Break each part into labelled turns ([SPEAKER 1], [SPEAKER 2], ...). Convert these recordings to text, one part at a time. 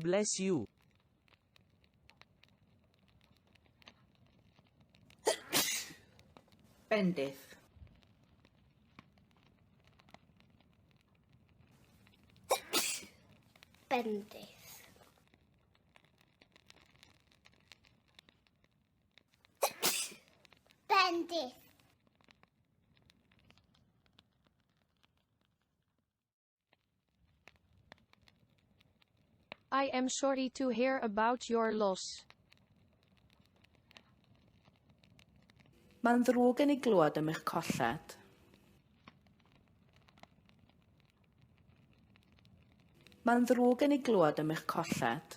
[SPEAKER 1] bless you.
[SPEAKER 2] Bendith.
[SPEAKER 3] Bendith. Bendith.
[SPEAKER 4] I am sorry to hear about your loss.
[SPEAKER 2] Mae'n ddrwg yn ei glywed am eich colled. Mae'n ddrwg yn ei glywed am eich colled.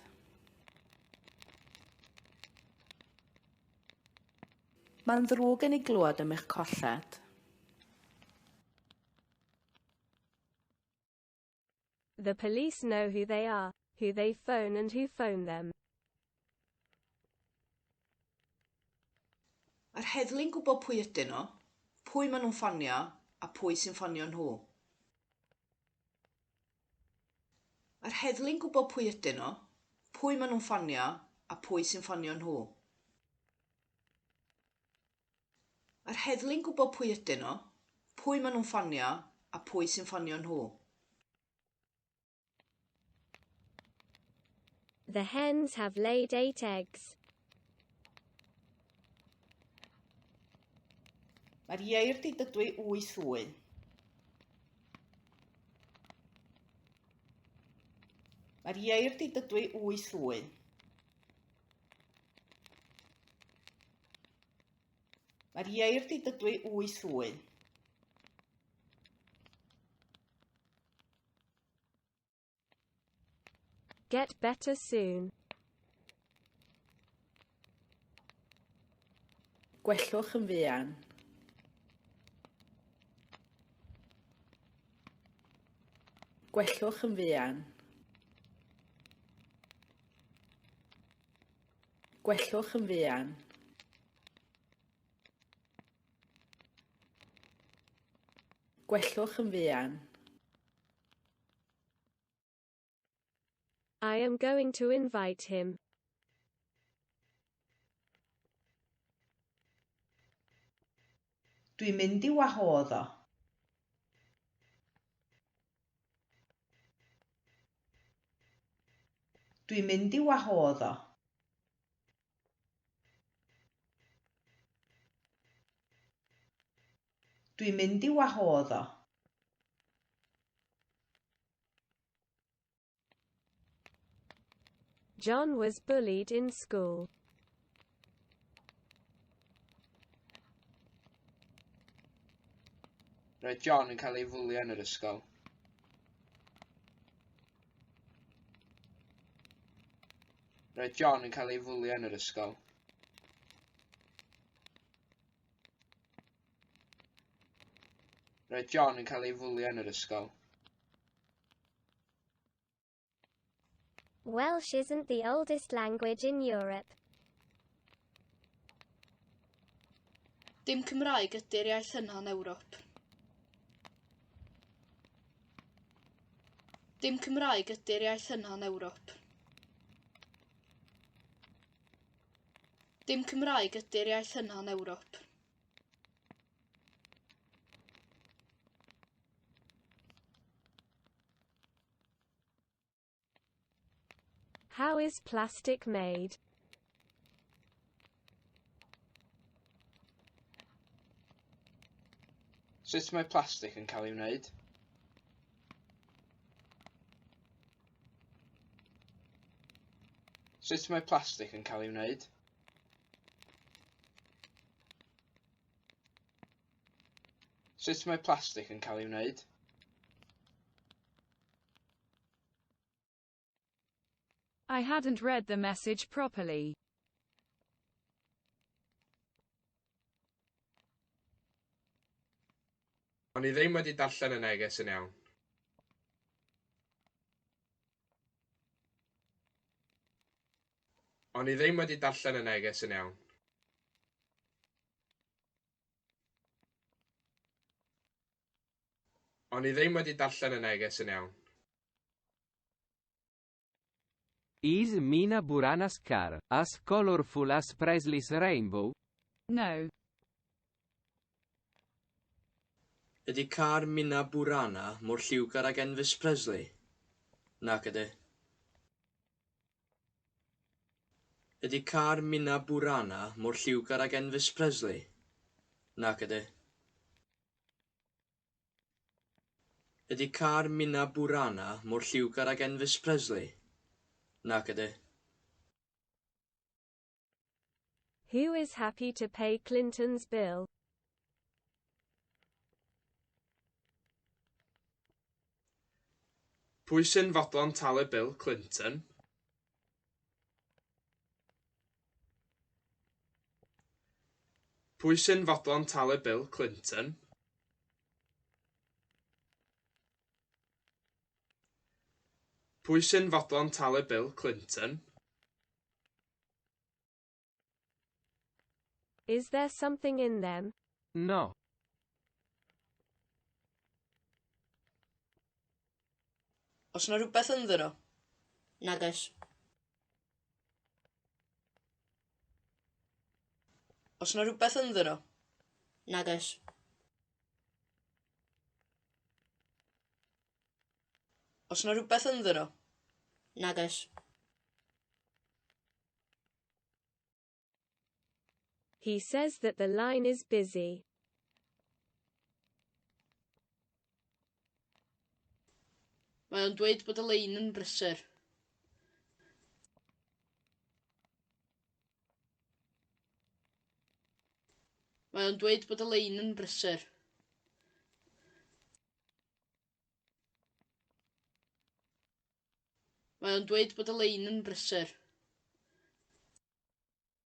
[SPEAKER 2] Mae'n ddrwg yn ei glywed am eich colled.
[SPEAKER 5] The police know who they are, who they phone and who phone them.
[SPEAKER 6] Mae'r heddlu'n gwybod pwy ydyn nhw, pwy maen nhw'n ffonio a pwy sy'n ffonio nhw. Mae'r heddlu'n gwybod pwy ydyn nhw, pwy maen nhw'n ffonio a pwy sy'n ffonio nhw. Mae'r heddlu'n gwybod pwy ydyn nhw, pwy maen nhw'n ffonio a pwy sy'n ffonio nhw.
[SPEAKER 5] The hens have laid 8 eggs.
[SPEAKER 6] Mae'r ieir di dydwy 8 wy. Mae'r ieir di dydwy 8 wy. Mae'r ieir di dydwy 8 wy.
[SPEAKER 5] Get better soon.
[SPEAKER 2] Gwellwch yn fuan. Gwellwch yn fuan. Gwellwch yn fuan. Gwellwch yn fuan.
[SPEAKER 5] I am going to invite him.
[SPEAKER 6] Dwi'n mynd i wahodd o. Dwi'n mynd i wahodd o. Dwi'n mynd i wahodd o.
[SPEAKER 5] John was bullied in school.
[SPEAKER 7] Roedd John yn cael ei fwlio yn yr ysgol. Roedd John yn cael ei fwlio yn yr ysgol. Roedd John yn cael ei fwlio yn yr ysgol.
[SPEAKER 3] Welsh isn't the oldest language in Europe.
[SPEAKER 8] Dim Cymraeg ydy'r iaith yna yn Ewrop. Dim Cymraeg ydy'r iaith yna yn Ewrop. Dim Cymraeg ydy'r iaith yna yn Ewrop.
[SPEAKER 5] How is plastic made?
[SPEAKER 7] Sut mae plastig yn cael ei wneud? Sut mae plastig yn cael ei wneud? Sut mae plastig yn cael ei wneud?
[SPEAKER 9] I hadn't read the message properly.
[SPEAKER 7] O'n i ddim wedi darllen y neges yn iawn. O'n i ddim wedi darllen y neges yn iawn. O'n i ddim wedi darllen y neges yn iawn.
[SPEAKER 1] Is Mina Burana's car as colorful as Presley's rainbow?
[SPEAKER 9] No.
[SPEAKER 10] Ydy car Mina Burana mor lliwgar ag Elvis Presley? Nac ydy. Ydy car Mina Burana mor lliwgar ag Elvis Presley? Nac ydy. Ydy car Mina Burana mor lliwgar ag Elvis Presley? Nac ydy.
[SPEAKER 5] Who is happy to pay Clinton's bill?
[SPEAKER 7] Pwy sy'n fodlon talu Bill Clinton? Pwy sy'n fodlon talu Bill Clinton? Pwy sy'n fodlon talu Bill Clinton?
[SPEAKER 5] Is there something in them?
[SPEAKER 1] No.
[SPEAKER 8] Os na rhywbeth ynddyn nhw?
[SPEAKER 6] Nag oes.
[SPEAKER 8] Os na rhywbeth ynddyn nhw?
[SPEAKER 6] Nag oes.
[SPEAKER 8] Os na rhywbeth ynddyn nhw?
[SPEAKER 6] Nag oes.
[SPEAKER 5] He says that the line is busy.
[SPEAKER 8] Mae o'n dweud bod y lein yn brysur. Mae o'n dweud bod y lein yn brysur. Mae o'n dweud bod y lein yn brysur.